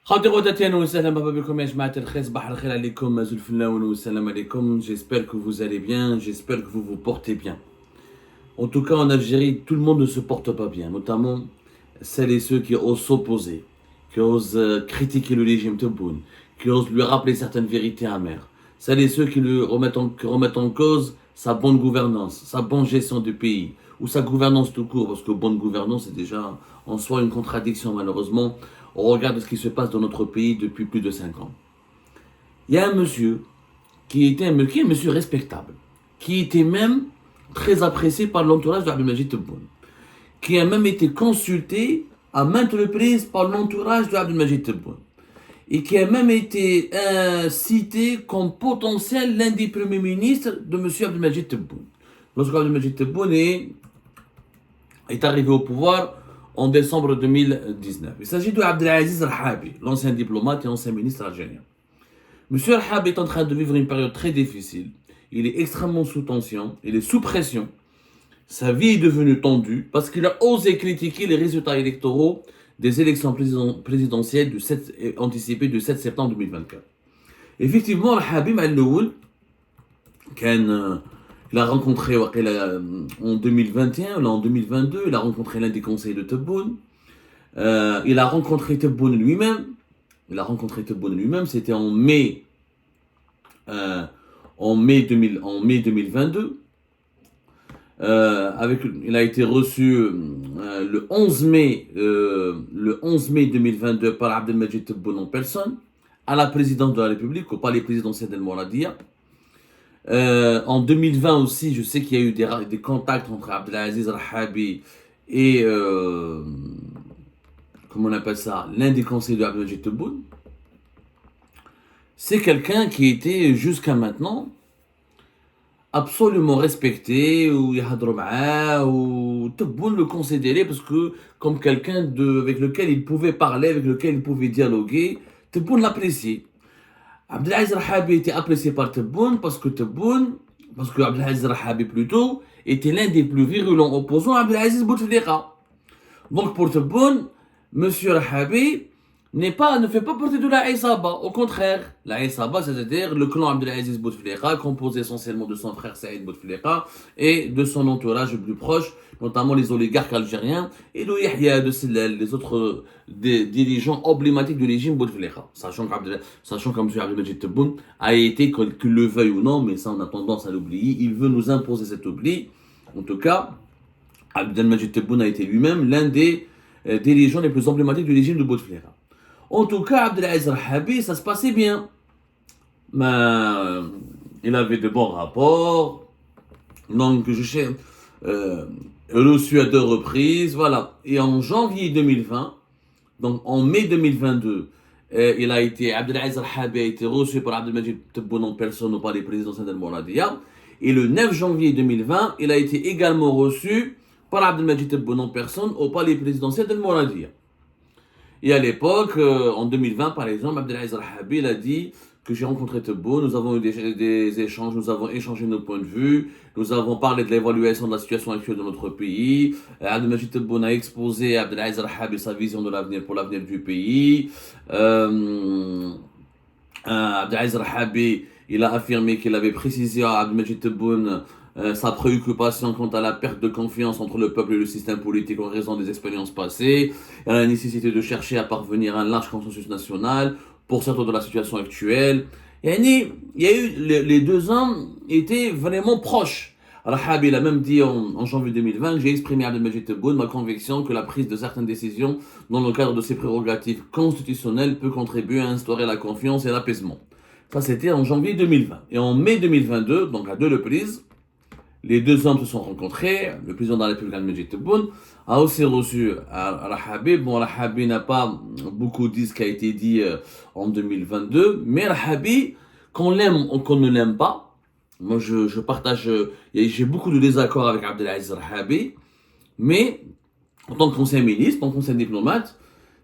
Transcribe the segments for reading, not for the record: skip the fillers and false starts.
J'espère que vous allez bien, j'espère que vous vous portez bien. En tout cas, en Algérie, tout le monde ne se porte pas bien, notamment celles et ceux qui osent s'opposer, qui osent critiquer le régime Tebboune, qui osent lui rappeler certaines vérités amères. Celles et ceux qui remettent en cause sa bonne gouvernance, sa bonne gestion du pays, ou sa gouvernance tout court, parce que bonne gouvernance est déjà en soi une contradiction, malheureusement, au regard de ce qui se passe dans notre pays depuis plus de 5 ans. Il y a un monsieur qui est un monsieur respectable, qui était même très apprécié par l'entourage d'Abdelmajid Tebboune, qui a même été consulté à maintes reprises par l'entourage d'Abdelmajid Tebboune, et qui a même été cité comme potentiel l'un des premiers ministres de M. Abdelmajid Tebboune. Lorsque Abdelmajid Tebboune est arrivé au pouvoir en décembre 2019. Il s'agit de Abdelaziz Rahabi, l'ancien diplomate et ancien ministre algérien. M. Rahabi est en train de vivre une période très difficile. Il est extrêmement sous tension, il est sous pression. Sa vie est devenue tendue parce qu'il a osé critiquer les résultats électoraux des élections présidentielles anticipées du 7 septembre 2024. Effectivement, Rahabi Ma'al-Noul, il a rencontré en 2021, là en 2022, il a rencontré l'un des conseillers de Tebboune. Il a rencontré Tebboune lui-même. C'était en mai 2022. Il a été reçu le 11 mai 2022 par Abdelmajid Tebboune en personne à la présidence de la République, au palais présidentiel d'El Mouradia. En 2020 aussi, je sais qu'il y a eu des contacts entre Abdelaziz Rahabi et comment on appelle ça, l'un des conseillers de Abdelmajid Tebboune. C'est quelqu'un qui était jusqu'à maintenant absolument respecté, ou Tebboune le considérait parce que comme quelqu'un avec lequel il pouvait parler, avec lequel il pouvait dialoguer. Tebboune l'appréciait. Abdelaziz Rahabi était apprécié par Tebboune parce que Abdelaziz Rahabi plutôt était l'un des plus virulents opposants à Abdelaziz Bouteflika. Donc pour Tebboune, M. Rahabi ne fait pas partie de la Isaba. Au contraire, la Isaba, c'est-à-dire le clan Abdelaziz Bouteflika, composé essentiellement de son frère Saïd Bouteflika et de son entourage le plus proche, notamment les oligarques algériens et de Yahya de Sellel, les autres dirigeants emblématiques du régime Bouteflika. Sachant que M. Abdelmajid Tebboune a été, qu'il le veuille ou non, mais ça on a tendance à l'oublier, il veut nous imposer cet oubli. En tout cas, Abdelmajid Tebboune a été lui-même l'un des dirigeants les plus emblématiques du régime de Bouteflika. En tout cas, Abdelaziz Rahabi, ça se passait bien. Mais il avait de bons rapports. Donc, reçu à 2 reprises. Voilà. Et en janvier 2020, donc en mai 2022, Abdelaziz Rahabi a été reçu par Abdelmajid Tebboune en personne au palais présidentiel d'El Mouradia. Et le 9 janvier 2020, il a été également reçu par Abdelmajid Tebboune en personne au palais présidentiel d'El Mouradia. Et à l'époque, en 2020 par exemple, Abdelaziz Rahabi a dit que j'ai rencontré Tebboune, nous avons eu des échanges, nous avons échangé nos points de vue, nous avons parlé de l'évaluation de la situation actuelle de notre pays. Abdelmajid Tebboune a exposé à Abdelaziz Rahabi sa vision de l'avenir pour l'avenir du pays. Abdelaziz Rahabi, il a affirmé qu'il avait précisé à Abdelmajid Tebboune sa préoccupation quant à la perte de confiance entre le peuple et le système politique en raison des expériences passées, et à la nécessité de chercher à parvenir à un large consensus national pour sortir de la situation actuelle. Il y a eu, les deux hommes étaient vraiment proches. Rahabi a même dit en janvier 2020 que j'ai exprimé à Abdelmajid Tebboune ma conviction que la prise de certaines décisions dans le cadre de ses prérogatives constitutionnelles peut contribuer à instaurer la confiance et l'apaisement. Ça c'était en janvier 2020. Et en mai 2022, donc à 2 reprises, les deux hommes se sont rencontrés. Le président de la République, Abdelmajid Tebboune, a aussi reçu Rahabi. Bon, Rahabi n'a pas beaucoup dit ce qui a été dit en 2022, mais Rahabi, qu'on l'aime ou qu'on ne l'aime pas, moi je partage, j'ai beaucoup de désaccords avec Abdelaziz Rahabi, mais en tant qu'ancien ministre, en tant qu'ancien diplomate,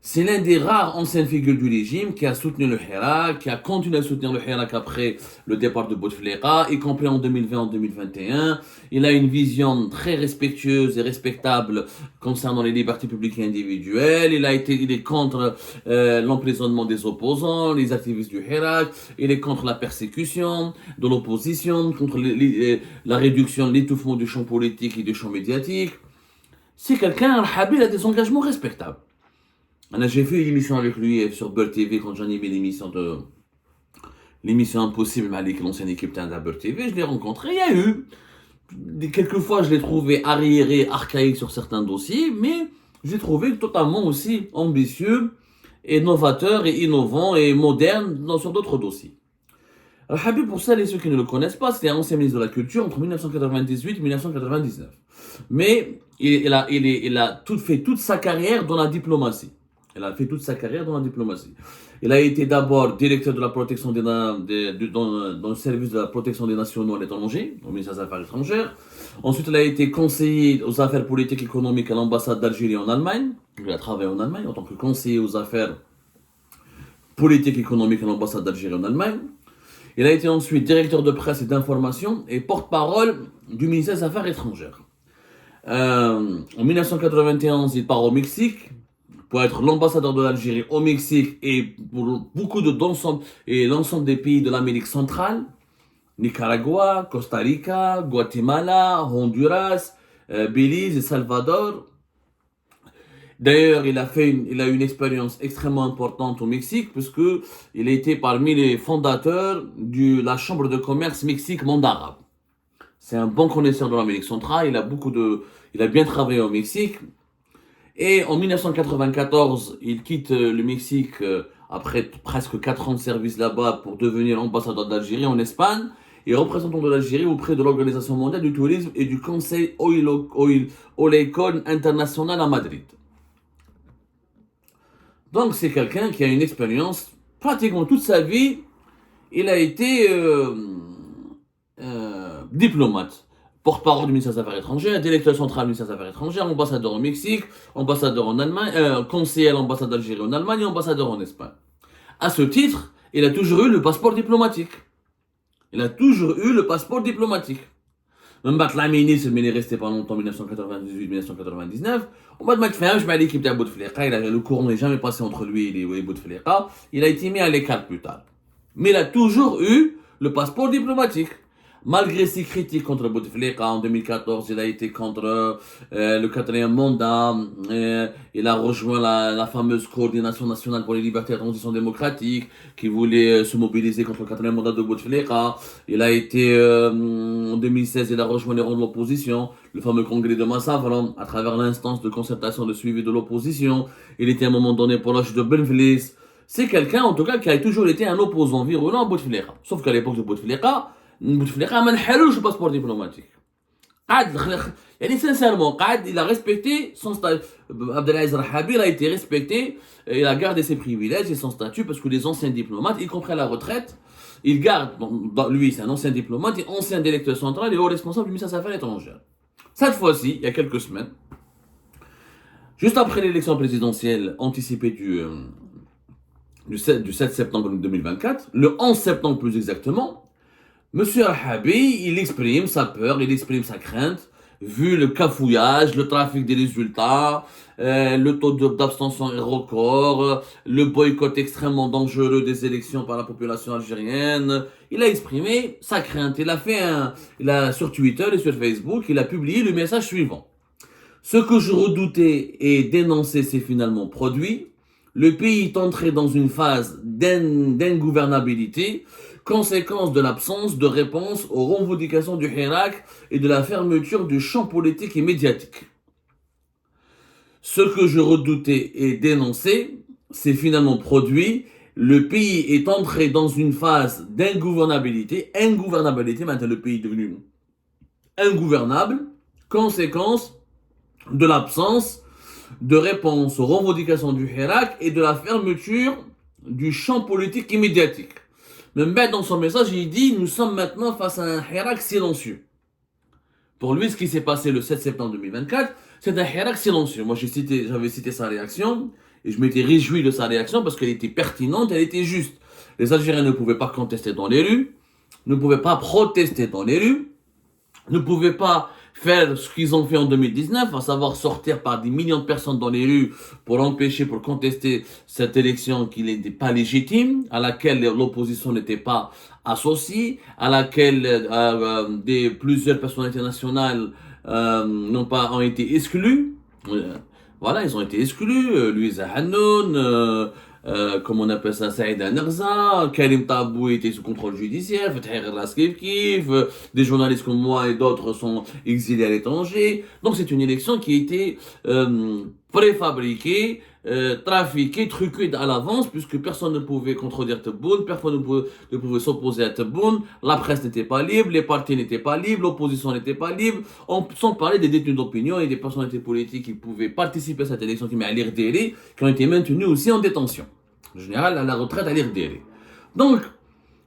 C'est l'un des rares anciennes figures du régime qui a soutenu le Hirak, qui a continué à soutenir le Hirak après le départ de Bouteflika, y compris en 2020, en 2021. Il a une vision très respectueuse et respectable concernant les libertés publiques et individuelles. Il est contre l'emprisonnement des opposants, les activistes du Hirak. Il est contre la persécution de l'opposition, contre la réduction, l'étouffement du champ politique et du champ médiatique. C'est quelqu'un, Al-Habib, il a des engagements respectables. J'ai fait une émission avec lui sur Beurre TV quand j'en ai mis l'émission Impossible avec l'ancienne équipe de Beurre TV. Je l'ai rencontré. Il y a eu quelquefois, je l'ai trouvé arriéré, archaïque sur certains dossiers, mais je l'ai trouvé totalement aussi ambitieux, et novateur, et innovant, et moderne sur d'autres dossiers. Alors, Habib, pour celles et ceux qui ne le connaissent pas, c'était un ancien ministre de la Culture entre 1998 et 1999. Mais il a fait toute sa carrière dans la diplomatie. Il a été d'abord directeur de la protection dans le service de la protection des Nations Unies à l'étranger, au ministère des Affaires étrangères. Ensuite, il a été conseiller aux affaires politiques et économiques à l'ambassade d'Algérie en Allemagne. Il a travaillé en Allemagne en tant que conseiller aux affaires politiques et économiques à l'ambassade d'Algérie en Allemagne. Il a été ensuite directeur de presse et d'information et porte-parole du ministère des Affaires étrangères. En 1991, il part au Mexique pour être l'ambassadeur de l'Algérie au Mexique et pour beaucoup l'ensemble des pays de l'Amérique centrale, Nicaragua, Costa Rica, Guatemala, Honduras, Belize et Salvador. D'ailleurs, il a eu une expérience extrêmement importante au Mexique puisque il a été parmi les fondateurs de la Chambre de commerce Mexique-Monde arabe. C'est un bon connaisseur de l'Amérique centrale, il a bien travaillé au Mexique. Et en 1994, il quitte le Mexique après presque 4 ans de service là-bas pour devenir ambassadeur d'Algérie en Espagne et représentant de l'Algérie auprès de l'Organisation mondiale du tourisme et du Conseil Oléicole international à Madrid. Donc c'est quelqu'un qui a une expérience pratiquement toute sa vie. Il a été diplomate. Porte-parole du ministère des Affaires étrangères, directeur central du ministère des Affaires étrangères, ambassadeur au Mexique, ambassadeur en Allemagne, conseiller à l'ambassade d'Algérie en Allemagne et ambassadeur en Espagne. À ce titre, il a toujours eu le passeport diplomatique. Même la ministre, mais il est resté pas longtemps, 1998-1999. On va te faire, je vais à l'équipe de Bouteflika, le courant n'est jamais passé entre lui et Bouteflika. Il a été mis à l'écart plus tard. Mais il a toujours eu le passeport diplomatique. Malgré ses critiques contre Bouteflika en 2014, il a été contre le 4e mandat, il a rejoint la fameuse coordination nationale pour les libertés et la transition démocratique qui voulait se mobiliser contre le 4e mandat de Bouteflika. Il a été, en 2016, il a rejoint les rangs de l'opposition, le fameux congrès de Massavran, à travers l'instance de concertation de suivi de l'opposition. Il était à un moment donné proche de Benvlis. C'est quelqu'un, en tout cas, qui a toujours été un opposant virulent à Bouteflika. Sauf qu'à l'époque de Bouteflika ما نحلوش le passeport diplomatique. Sincèrement, il a respecté son statut. Abdelaziz Rahabi a été respecté, il a gardé ses privilèges et son statut parce que les anciens diplomates, y compris à la retraite, il garde, lui c'est un ancien diplomate, et ancien directeur central et haut responsable du ministère des Affaires étrangères. Cette fois-ci, il y a quelques semaines, juste après l'élection présidentielle anticipée du 7 septembre 2024, le 11 septembre plus exactement, Monsieur Al-Habi, il exprime sa peur, il exprime sa crainte, vu le cafouillage, le trafic des résultats, le taux d'abstention est record, le boycott extrêmement dangereux des élections par la population algérienne. Il a exprimé sa crainte. Sur Twitter et sur Facebook, il a publié le message suivant. Ce que je redoutais et dénonçais s'est finalement produit. Le pays est entré dans une phase d'ingouvernabilité, conséquence de l'absence de réponse aux revendications du Hirak et de la fermeture du champ politique et médiatique. Ce que je redoutais et dénonçais s'est finalement produit. Le pays est entré dans une phase d'ingouvernabilité. Maintenant le pays est devenu ingouvernable, conséquence de l'absence de réponse aux revendications du Hirak et de la fermeture du champ politique et médiatique. Même dans son message, il dit « Nous sommes maintenant face à un Hirak silencieux ». Pour lui, ce qui s'est passé le 7 septembre 2024, c'est un Hirak silencieux. Moi, j'avais cité sa réaction. Et je m'étais réjoui de sa réaction parce qu'elle était pertinente, elle était juste. Les Algériens ne pouvaient pas contester dans les rues, ne pouvaient pas protester dans les rues, ne pouvaient pas faire ce qu'ils ont fait en 2019, à savoir sortir par des millions de personnes dans les rues pour empêcher, pour contester cette élection qui n'était pas légitime, à laquelle l'opposition n'était pas associée, à laquelle plusieurs personnalités nationales ont été exclues. Voilà, ils ont été exclus. Louisa Hannoun, comment on appelle ça, Saïda Nerza, Karim Tabou était sous contrôle judiciaire, Fethi Ghras Kif Kif, des journalistes comme moi et d'autres sont exilés à l'étranger. Donc c'est une élection qui a été préfabriquée, trafiquée, truquée à l'avance, puisque personne ne pouvait contredire Tebboune, personne ne pouvait s'opposer à Tebboune, la presse n'était pas libre, les partis n'étaient pas libres, l'opposition n'était pas libre, sans parler des détenus d'opinion et des personnalités politiques qui pouvaient participer à cette élection qui met à l'IRDR, qui ont été maintenus aussi en détention. En général, à la retraite à l'IRDR. Donc,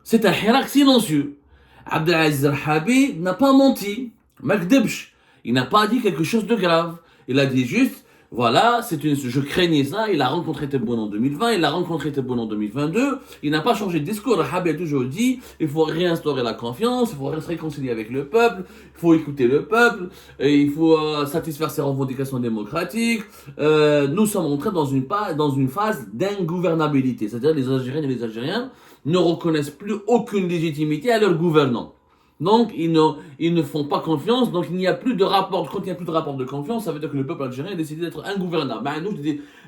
c'est un hirak silencieux. Abdelaziz Rahabi n'a pas menti. Makdebch. Il n'a pas dit quelque chose de grave. Il a dit juste, voilà, je craignais ça. Il a rencontré Tebboune en 2020, il a rencontré Tebboune en 2022. Il n'a pas changé de discours. Rahabi a toujours dit, il faut réinstaurer la confiance, il faut se réconcilier avec le peuple, il faut écouter le peuple, et il faut satisfaire ses revendications démocratiques. Nous sommes entrés dans une phase d'ingouvernabilité. C'est-à-dire les Algériennes et les Algériens ne reconnaissent plus aucune légitimité à leur gouvernants. Donc, ils ne font pas confiance, donc il n'y a plus de rapport. Quand il n'y a plus de rapport de confiance, ça veut dire que le peuple algérien a décidé d'être ingouvernable.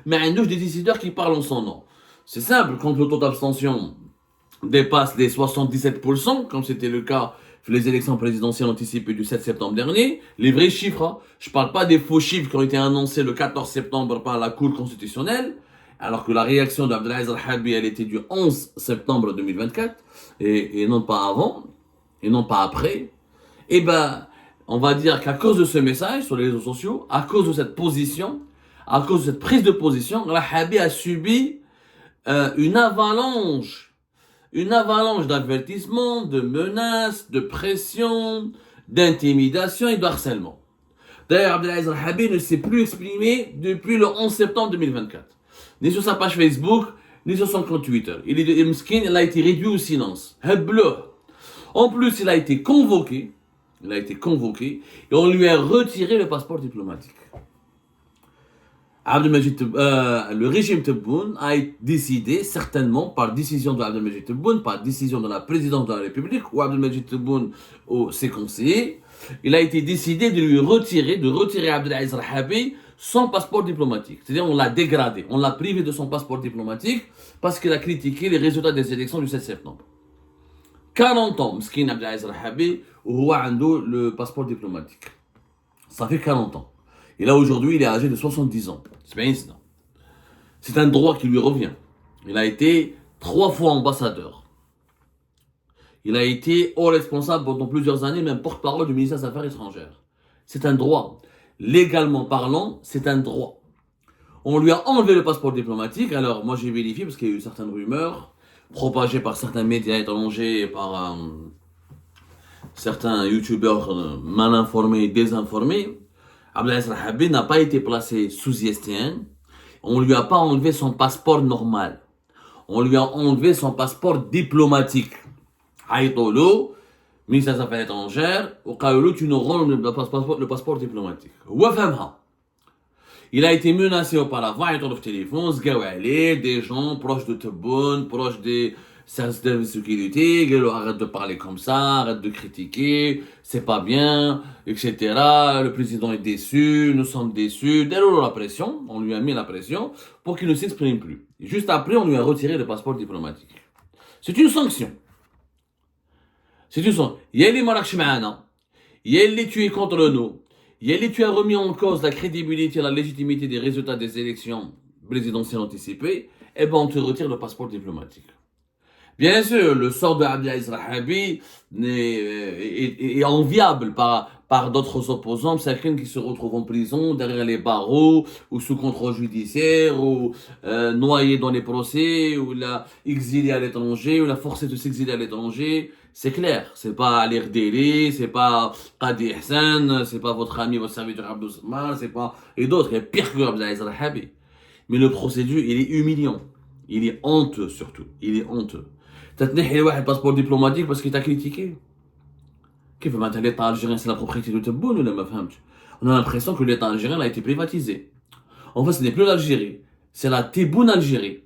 Mais un des décideurs qui parlent en son nom. C'est simple, quand le taux d'abstention dépasse les 77%, comme c'était le cas pour les élections présidentielles anticipées du 7 septembre dernier, les vrais chiffres, hein. Je parle pas des faux chiffres qui ont été annoncés le 14 septembre par la Cour constitutionnelle, alors que la réaction d'Abdelaziz Rahabi, elle était du 11 septembre 2024, et non pas avant, et non pas après, eh ben, on va dire qu'à cause de ce message sur les réseaux sociaux, à cause de cette position, à cause de cette prise de position, Rahabi a subi une avalanche d'avertissements, de menaces, de pression, d'intimidation et de harcèlement. D'ailleurs, Abdelaziz Rahabi ne s'est plus exprimé depuis le 11 septembre 2024. Ni sur sa page Facebook, ni sur son compte Twitter. Il a été réduit au silence. Bleu. En plus, il a été convoqué, et on lui a retiré le passeport diplomatique. Le régime Tebboune a décidé, certainement par décision de Abdelmajid Tebboune, par décision de la présidence de la République, ou Abdelmajid Tebboune ou ses conseillers, il a été décidé de retirer Abdelaziz Rahabi son passeport diplomatique. C'est-à-dire, on l'a dégradé, on l'a privé de son passeport diplomatique parce qu'il a critiqué les résultats des élections du 7 septembre. 40 ans, Mskin Abdelaziz Rahabi, où a le passeport diplomatique. Ça fait 40 ans. Et là, aujourd'hui, il est âgé de 70 ans. C'est un droit qui lui revient. Il a été 3 fois ambassadeur. Il a été haut responsable pendant plusieurs années, même porte-parole du ministère des Affaires étrangères. C'est un droit. Légalement parlant, c'est un droit. On lui a enlevé le passeport diplomatique. Alors, moi, j'ai vérifié parce qu'il y a eu certaines rumeurs propagées par certains médias étrangers et par certains youtubeurs mal informés, désinformés. Abdelaziz Rahabi n'a pas été placé sous ISTN. On lui a pas enlevé son passeport normal. On lui a enlevé son passeport diplomatique. Aïtolo, ministre des Affaires étrangères, au cas où tu nous rends le passeport diplomatique. Il a été menacé auparavant, il tourne au téléphone, des gens proches de Tebboune, proches des services de sécurité, arrête de parler comme ça, arrête de critiquer, c'est pas bien, etc. Le président est déçu, nous sommes déçus. Dès lors, la pression, on lui a mis la pression pour qu'il ne s'exprime plus. Et juste après, on lui a retiré le passeport diplomatique. C'est une sanction. C'est une sanction. Yeli Maraksh Ma'ana, Yeli tu es contre nous, Yeli tu as remis en cause la crédibilité et la légitimité des résultats des élections présidentielles anticipées, eh ben on te retire le passeport diplomatique. Bien sûr, le sort de Abdelaziz Rahabi est enviable par d'autres opposants, certains qui se retrouvent en prison, derrière les barreaux, ou sous contrôle judiciaire, ou noyés dans les procès, ou exilés à l'étranger, ou forcé de s'exiler à l'étranger. C'est clair, c'est pas Alir Deli, c'est pas Qadi Hassan, c'est pas votre ami, votre serviteur Abdou Samar, c'est pas... Et d'autres, il y a pire que Abdelaziz Rahabi. Mais le procédure, il est humiliant. Il est honteux surtout. Il est honteux. تتنحي لواحد باسبور دبلوماتيك parce qu'il t'a critiqué. كيف معناتها l'État algérien c'est la propriété de Tebboune ولا ما فهمتش. On a l'impression que l'État algérien a été privatisé. En fait, ce n'est plus l'Algérie, c'est la Tebboune Algérie.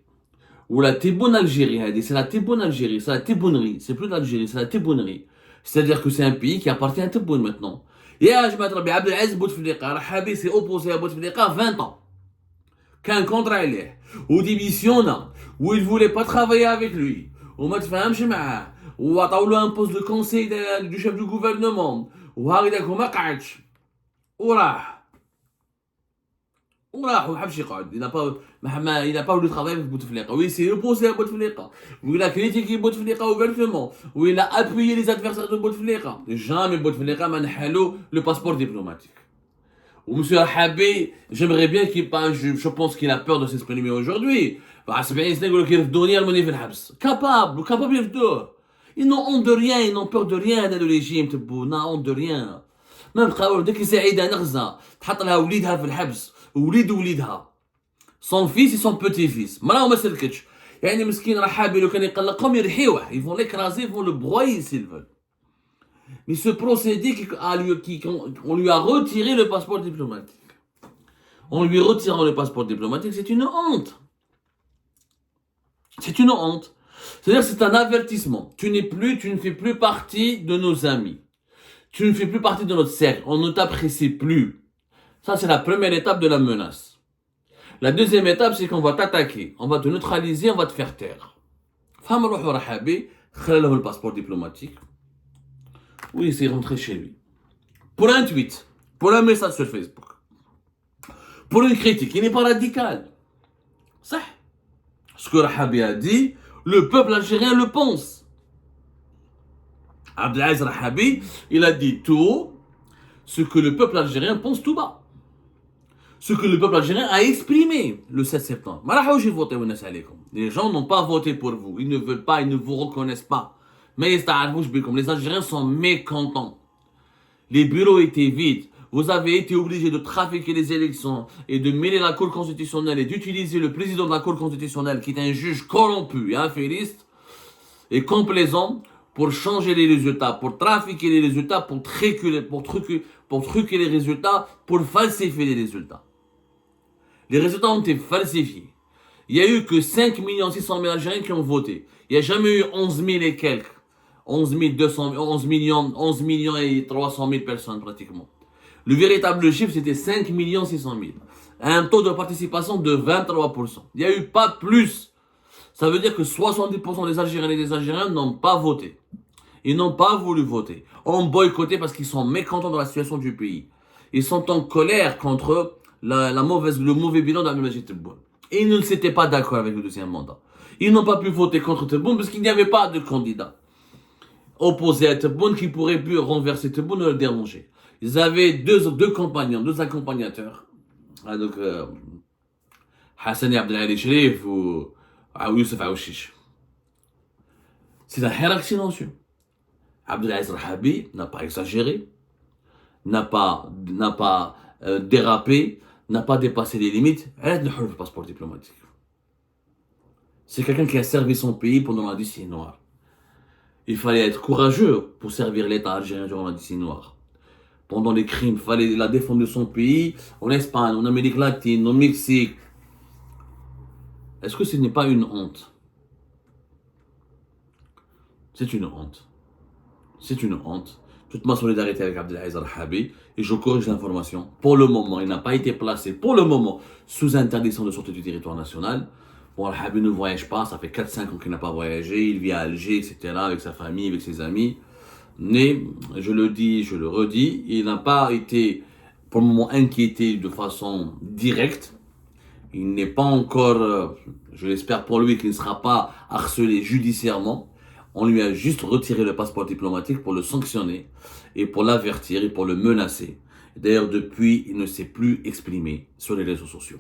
Ou la Tebboune Algérie, c'est la Tebboune Algérie, c'est la Tebbounnerie. C'est plus l'Algérie, c'est la Tebbounnerie. C'est-à-dire que c'est un pays qui appartient à Tebboune maintenant. Et Ajmat Rabbi Abdelaziz Bouteflika, Rahabi s'est opposé à Bouteflika 20 ans. Qu'un contrat il est, ou démissionne, ou il ne voulait pas travailler avec lui. وما تفهمش معاه وعطاو له ان بوست دو كونسي دو شيف دو غوفرنمون وهكذاك وما قعدش وراح وحبش يقعد. Il n'a pas voulu travailler avec Bouteflika. Oui, il s'est opposé à Bouteflika. Oui, il a critiqué Bouteflika ouvertement. Oui, il a appuyé les adversaires de Bouteflika. Jamais Bouteflika m'a nhalou le passeport diplomatique. Ou M. Rahabi, j'aimerais bien qu'il parle, je pense qu'il a peur de s'exprimer aujourd'hui. Capable. Ils n'ont honte de rien, ils n'ont peur de rien dans le régime, ils n'ont honte de rien. Même dès qu'il s'est aidé à Nagza, تحط لها وليدها في الحبس وليدها. Son fils et son petit-fils. Maintenant, ما سلكتش. يعني مسكين رحابي لو كان يقلقهم يرحيوه. Ils vont l'écraser, ils vont le broyer s'ils veulent. Mais ce procédé on lui a retiré le passeport diplomatique. En lui retirant le passeport diplomatique, c'est une honte. C'est une honte. C'est-à-dire que c'est un avertissement. Tu ne fais plus partie de nos amis. Tu ne fais plus partie de notre cercle. On ne t'apprécie plus. Ça, c'est la première étape de la menace. La deuxième étape, c'est qu'on va t'attaquer. On va te neutraliser, on va te faire taire. Femme Rohou Rahabi, khalalahu le passeport diplomatique. Oui, il s'est rentré chez lui. Pour un tweet, pour un message sur Facebook, pour une critique, il n'est pas radical. Ça, ce que Rahabi a dit, le peuple algérien le pense. Abdelaziz Rahabi, il a dit tout haut ce que le peuple algérien pense tout bas. Ce que le peuple algérien a exprimé le 7 septembre. Les gens n'ont pas voté pour vous. Ils ne veulent pas, ils ne vous reconnaissent pas. Mais les Algériens sont mécontents. Les bureaux étaient vides. Vous avez été obligés de trafiquer les élections et de mêler la Cour constitutionnelle et d'utiliser le président de la Cour constitutionnelle qui est un juge corrompu et affairiste et complaisant pour changer les résultats, pour trafiquer les résultats, pour truquer les résultats, pour falsifier les résultats. Les résultats ont été falsifiés. Il n'y a eu que 5 600 000 Algériens qui ont voté. Il n'y a jamais eu 11 000 et quelques. 11 millions et 300 000 personnes pratiquement. Le véritable chiffre, c'était 5 600 000. Un taux de participation de 23%. Il n'y a eu pas plus. Ça veut dire que 70% des Algériens et des Algériens n'ont pas voté. Ils n'ont pas voulu voter. Ont boycotté parce qu'ils sont mécontents de la situation du pays. Ils sont en colère contre le mauvais bilan d'Abdelmajid Tebboune. Et ils ne s'étaient pas d'accord avec le deuxième mandat. Ils n'ont pas pu voter contre Tebboune parce qu'il n'y avait pas de candidat opposé à Tebboune qui pourrait plus renverser Tebboune ou le déranger. Ils avaient deux compagnons, deux accompagnateurs. Donc, Hassani Abdelali Sherif ou Youssef Aouchiche. C'est un hirak silencieux. Abdelaziz Rahabi n'a pas exagéré, n'a pas dérapé, n'a pas dépassé les limites. Elle a le passeport diplomatique. C'est quelqu'un qui a servi son pays pendant la décennie noire. Il fallait être courageux pour servir l'État algérien durant la décennie noire. Pendant les crimes, il fallait la défendre de son pays, en Espagne, en Amérique latine, au Mexique. Est-ce que ce n'est pas une honte? C'est une honte. C'est une honte. Toute ma solidarité avec Abdelaziz Rahabi, et je corrige l'information. Pour le moment, il n'a pas été placé, pour le moment, sous interdiction de sortie du territoire national. Bon, Rahabi ne voyage pas, ça fait 4-5 ans qu'il n'a pas voyagé, il vit à Alger, etc., avec sa famille, avec ses amis. Mais, je le dis, je le redis, il n'a pas été, pour le moment, inquiété de façon directe. Il n'est pas encore, je l'espère pour lui, qu'il ne sera pas harcelé judiciairement. On lui a juste retiré le passeport diplomatique pour le sanctionner et pour l'avertir et pour le menacer. D'ailleurs, depuis, il ne s'est plus exprimé sur les réseaux sociaux.